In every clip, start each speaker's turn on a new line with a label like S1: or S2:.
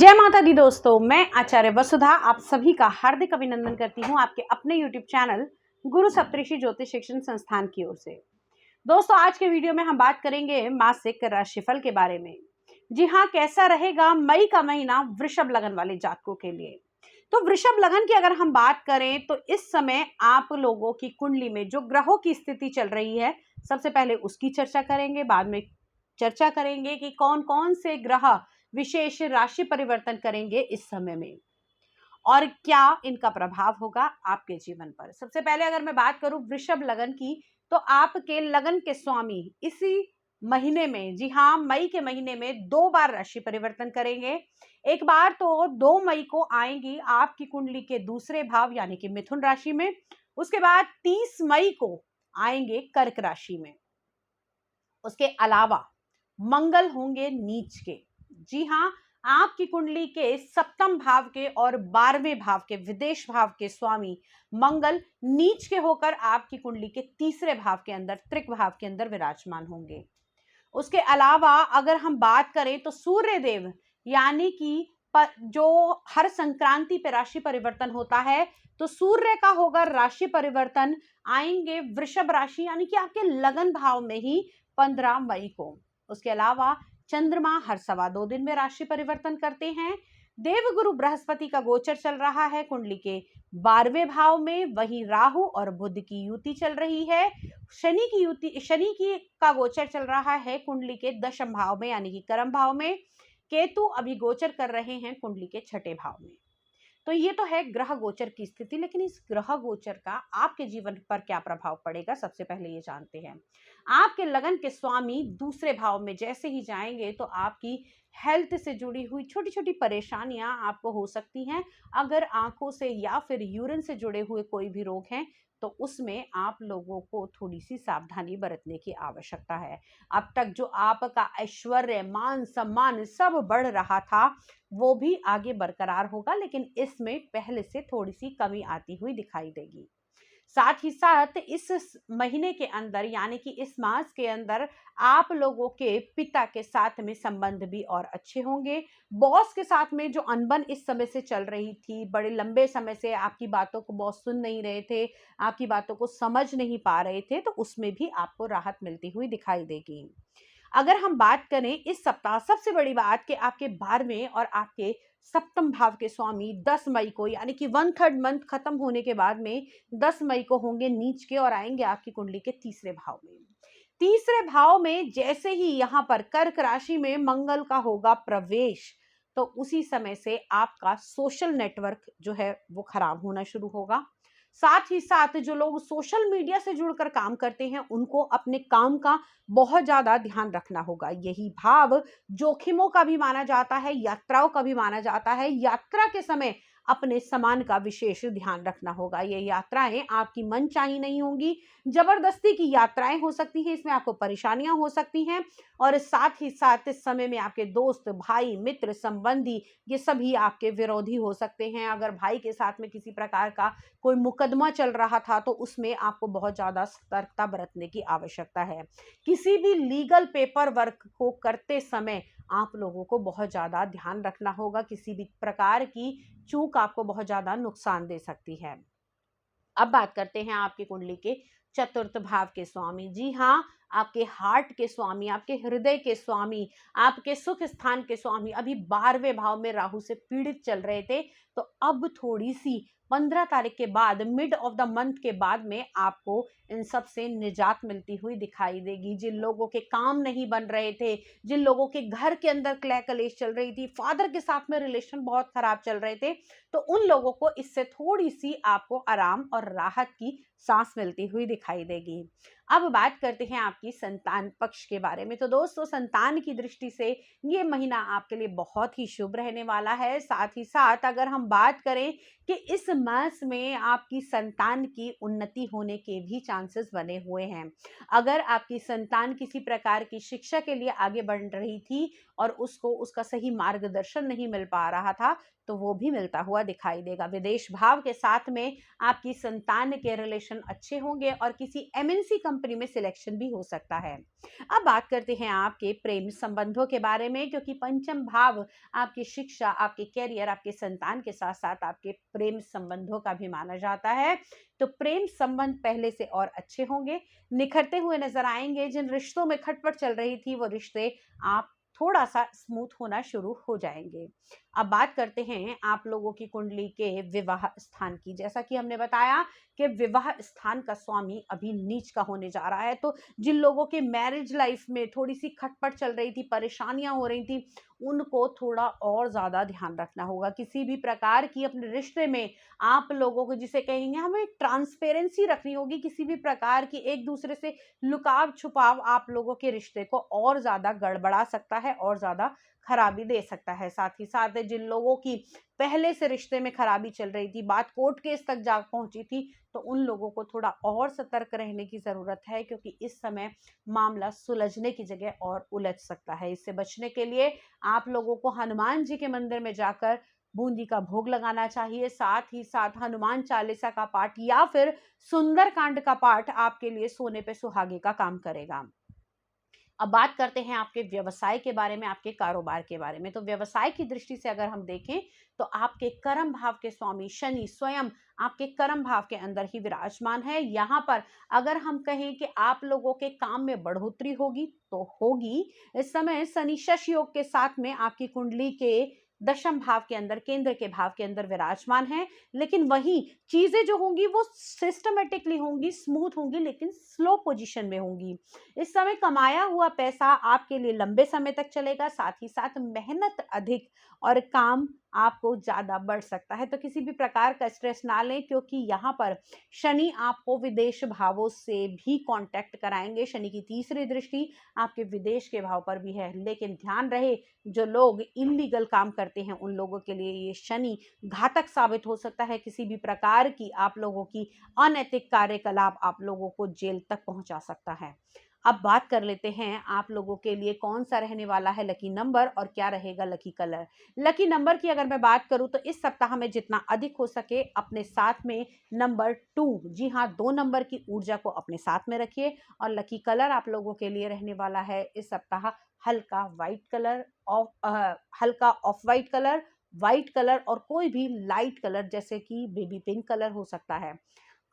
S1: जय माता दी दोस्तों, मैं आचार्य वसुधा आप सभी का हार्दिक अभिनंदन करती हूँ आपके अपने YouTube चैनल गुरु सप्तऋषि ज्योतिष शिक्षण संस्थान की ओर से। दोस्तों, आज के वीडियो में हम बात करेंगे मासिक राशिफल के बारे में। जी हाँ, कैसा रहेगा मई का महीना वृषभ लगन वाले जातकों के लिए। तो वृषभ लगन की अगर हम बात करें तो इस समय आप लोगों की कुंडली में जो ग्रहों की स्थिति चल रही है, सबसे पहले उसकी चर्चा करेंगे। बाद में चर्चा करेंगे कि कौन कौन से ग्रह विशेष राशि परिवर्तन करेंगे इस समय में और क्या इनका प्रभाव होगा आपके जीवन पर। सबसे पहले अगर मैं बात करूं वृषभ लगन की, तो आपके लगन के स्वामी इसी महीने में, जी हाँ, मई के महीने में 2 बार राशि परिवर्तन करेंगे। एक बार तो 2 मई को आएंगी आपकी कुंडली के दूसरे भाव यानी कि मिथुन राशि में। उसके बाद 30 मई को आएंगे कर्क राशि में। उसके अलावा मंगल होंगे नीच के। जी हाँ, आपकी कुंडली के सप्तम भाव के और 12वें भाव के विदेश भाव के स्वामी मंगल नीच के होकर आपकी कुंडली के तीसरे भाव के अंदर, त्रिक भाव के अंदर विराजमान होंगे। उसके अलावा अगर हम बात करें तो सूर्य देव यानी कि जो हर संक्रांति पे राशि परिवर्तन होता है, तो सूर्य का होगा राशि परिवर्तन, आएंगे वृषभ राशि यानी कि आपके लगन भाव में ही 15 मई को। उसके अलावा चंद्रमा हर 2.25 दिन में राशि परिवर्तन करते हैं। देवगुरु बृहस्पति का गोचर चल रहा है कुंडली के 12वें भाव में, वहीं राहु और बुध की युति चल रही है। शनि की का गोचर चल रहा है कुंडली के 10वें भाव में यानी कि कर्म भाव में। केतु अभी गोचर कर रहे हैं कुंडली के 6ठे भाव में। तो ये तो है ग्रह गोचर की स्थिति, लेकिन इस ग्रह गोचर का आपके जीवन पर क्या प्रभाव पड़ेगा, सबसे पहले ये जानते हैं। आपके लगन के स्वामी दूसरे भाव में जैसे ही जाएंगे तो आपकी हेल्थ से जुड़ी हुई छोटी छोटी परेशानियां आपको हो सकती हैं। अगर आंखों से या फिर यूरिन से जुड़े हुए कोई भी रोग हैं तो उसमें आप लोगों को थोड़ी सी सावधानी बरतने की आवश्यकता है। अब तक जो आपका ऐश्वर्य, मान सम्मान सब बढ़ रहा था वो भी आगे बरकरार होगा, लेकिन इसमें पहले से थोड़ी सी कमी आती हुई दिखाई देगी। साथ ही साथ इस महीने के अंदर यानी कि इस मास के अंदर आप लोगों के पिता के साथ में संबंध भी और अच्छे होंगे। बॉस के साथ में जो अनबन इस समय से चल रही थी, बड़े लंबे समय से आपकी बातों को बॉस सुन नहीं रहे थे, आपकी बातों को समझ नहीं पा रहे थे, तो उसमें भी आपको राहत मिलती हुई दिखाई देगी। अगर हम बात करें इस सप्ताह, सबसे बड़ी बात कि आपके 12वें और आपके सप्तम भाव के स्वामी 10 मई को यानी कि 1/3 मंथ खत्म होने के बाद में 10 मई को होंगे नीच के और आएंगे आपकी कुंडली के तीसरे भाव में। तीसरे भाव में जैसे ही यहाँ पर कर्क राशि में मंगल का होगा प्रवेश, तो उसी समय से आपका सोशल नेटवर्क जो है वो खराब होना शुरू होगा। साथ ही साथ जो लोग सोशल मीडिया से जुड़कर काम करते हैं उनको अपने काम का बहुत ज्यादा ध्यान रखना होगा। यही भाव जोखिमों का भी माना जाता है, यात्राओं का भी माना जाता है। यात्रा के समय अपने सामान का विशेष ध्यान रखना होगा। ये यात्राएं आपकी मनचाही नहीं होंगी, जबरदस्ती की यात्राएं हो सकती हैं, इसमें आपको परेशानियां हो सकती हैं। और साथ ही साथ इस समय में आपके दोस्त, भाई, मित्र, संबंधी ये सभी आपके विरोधी हो सकते हैं। अगर भाई के साथ में किसी प्रकार का कोई मुकदमा चल रहा था तो उसमें आपको बहुत ज्यादा सतर्कता बरतने की आवश्यकता है। किसी भी लीगल पेपर वर्क को करते समय आप लोगों को बहुत ज्यादा ध्यान रखना होगा। किसी भी प्रकार की चूक आपको बहुत ज्यादा नुकसान दे सकती है। अब बात करते हैं आपकी कुंडली के चतुर्थ भाव के स्वामी। जी हाँ, आपके हार्ट के स्वामी, आपके हृदय के स्वामी, आपके सुख स्थान के स्वामी अभी 12वें भाव में राहु से पीड़ित चल रहे थे, तो अब थोड़ी सी 15 तारीख के बाद, मिड ऑफ द मंथ के बाद में आपको इन सब से निजात मिलती हुई दिखाई देगी। जिन लोगों के काम नहीं बन रहे थे, जिन लोगों के घर के अंदर क्लह कलेश चल रही थी, फादर के साथ में रिलेशन बहुत खराब चल रहे थे, तो उन लोगों को इससे थोड़ी सी आपको आराम और राहत की सांस मिलती हुई दिखाई देगी। अब बात करते हैं आपकी संतान पक्ष के बारे में। तो दोस्तों, संतान की दृष्टि से ये महीना आपके लिए बहुत ही शुभ रहने वाला है। साथ ही साथ अगर हम बात करें कि इस मास में आपकी संतान की उन्नति होने के भी चांसेस बने हुए हैं। अगर आपकी संतान किसी प्रकार की शिक्षा के लिए आगे बढ़ रही थी और उसको उसका सही मार्गदर्शन नहीं मिल पा रहा था, तो वो भी मिलता हुआ दिखाई देगा। विदेश भाव के साथ में आपकी संतान के रिलेशन अच्छे होंगे और किसी एमएनसी कंपनी में सिलेक्शन भी हो सकता है। अब बात करते हैं आपके प्रेम संबंधों के बारे में, क्योंकि पंचम भाव आपकी शिक्षा, आपके कैरियर, आपके संतान के साथ साथ आपके प्रेम संबंधों का भी माना जाता है। तो प्रेम संबंध पहले से और अच्छे होंगे, निखरते हुए नजर आएंगे। जिन रिश्तों में खटपट चल रही थी वो रिश्ते आप थोड़ा सा स्मूथ होना शुरू हो जाएंगे। अब बात करते हैं आप लोगों की कुंडली के विवाह स्थान की। जैसा कि हमने बताया कि विवाह स्थान का स्वामी अभी नीच का होने जा रहा है, तो जिन लोगों के मैरिज लाइफ में थोड़ी सी खटपट चल रही थी, परेशानियां हो रही थी, उनको थोड़ा और ज्यादा ध्यान रखना होगा। किसी भी प्रकार की अपने रिश्ते में आप लोगों को, जिसे कहेंगे हमें ट्रांसपेरेंसी रखनी होगी। किसी भी प्रकार की एक दूसरे से लुकाव छुपाव आप लोगों के रिश्ते को और ज्यादा गड़बड़ा सकता है और ज्यादा खराबी दे सकता है। साथ ही साथ जिन लोगों की पहले से रिश्ते में खराबी चल रही थी, बात कोर्ट केस तक जा पहुंची थी, तो उन लोगों को थोड़ा और सतर्क रहने की जरूरत है, क्योंकि इस समय मामला सुलझने की जगह और उलझ सकता है। इससे बचने के लिए आप लोगों को हनुमान जी के मंदिर में जाकर बूंदी का भोग लगाना चाहिए। साथ ही साथ हनुमान चालीसा का पाठ या फिर सुंदरकांड का पाठ आपके लिए सोने पे सुहागे का काम करेगा। अब बात करते हैं आपके व्यवसाय के बारे में, आपके कारोबार के बारे में। तो व्यवसाय की दृष्टि से अगर हम देखें तो आपके कर्म भाव के स्वामी शनि स्वयं आपके कर्म भाव के अंदर ही विराजमान है। यहाँ पर अगर हम कहें कि आप लोगों के काम में बढ़ोतरी होगी तो होगी। इस समय शनि शश योग के साथ में आपकी कुंडली के दशम भाव के अंदर, केंद्र के भाव के अंदर विराजमान है। लेकिन वही चीजें जो होंगी वो सिस्टमेटिकली होंगी, स्मूथ होंगी, लेकिन स्लो पोजीशन में होंगी। इस समय कमाया हुआ पैसा आपके लिए लंबे समय तक चलेगा। साथ ही साथ मेहनत अधिक और काम आपको ज्यादा बढ़ सकता है। तो किसी भी प्रकार का स्ट्रेस ना लें, क्योंकि यहाँ पर शनि आपको विदेश भावों से भी कांटेक्ट कराएंगे। शनि की तीसरी दृष्टि आपके विदेश के भाव पर भी है। लेकिन ध्यान रहे, जो लोग इलीगल काम करते हैं उन लोगों के लिए ये शनि घातक साबित हो सकता है। किसी भी प्रकार की आप लोगों की अनैतिक कार्यकलाप आप लोगों को जेल तक पहुंचा सकता है। अब बात कर लेते हैं आप लोगों के लिए कौन सा रहने वाला है लकी नंबर और क्या रहेगा लकी कलर। लकी नंबर की अगर मैं बात करूं तो इस सप्ताह में जितना अधिक हो सके अपने साथ में नंबर 2, जी हाँ, 2 नंबर की ऊर्जा को अपने साथ में रखिए। और लकी कलर आप लोगों के लिए रहने वाला है इस सप्ताह हल्का व्हाइट कलर, हल्का ऑफ व्हाइट कलर और कोई भी लाइट कलर जैसे कि बेबी पिंक कलर हो सकता है।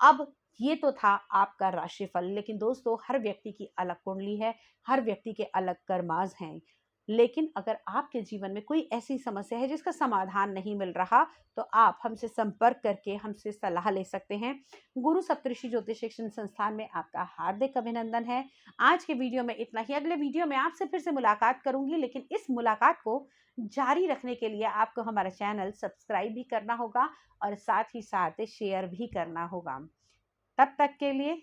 S1: अब ये तो था आपका राशिफल, लेकिन दोस्तों हर व्यक्ति की अलग कुंडली है, हर व्यक्ति के अलग कर्माज हैं। लेकिन अगर आपके जीवन में कोई ऐसी समस्या है जिसका समाधान नहीं मिल रहा, तो आप हमसे संपर्क करके हमसे सलाह ले सकते हैं। गुरु सप्तऋषि ज्योतिष शिक्षण संस्थान में आपका हार्दिक अभिनंदन है। आज के वीडियो में इतना ही। अगले वीडियो में आपसे फिर से मुलाकात करूंगी, लेकिन इस मुलाकात को जारी रखने के लिए आपको हमारा चैनल सब्सक्राइब भी करना होगा और साथ ही साथ शेयर भी करना होगा। तब तक के लिए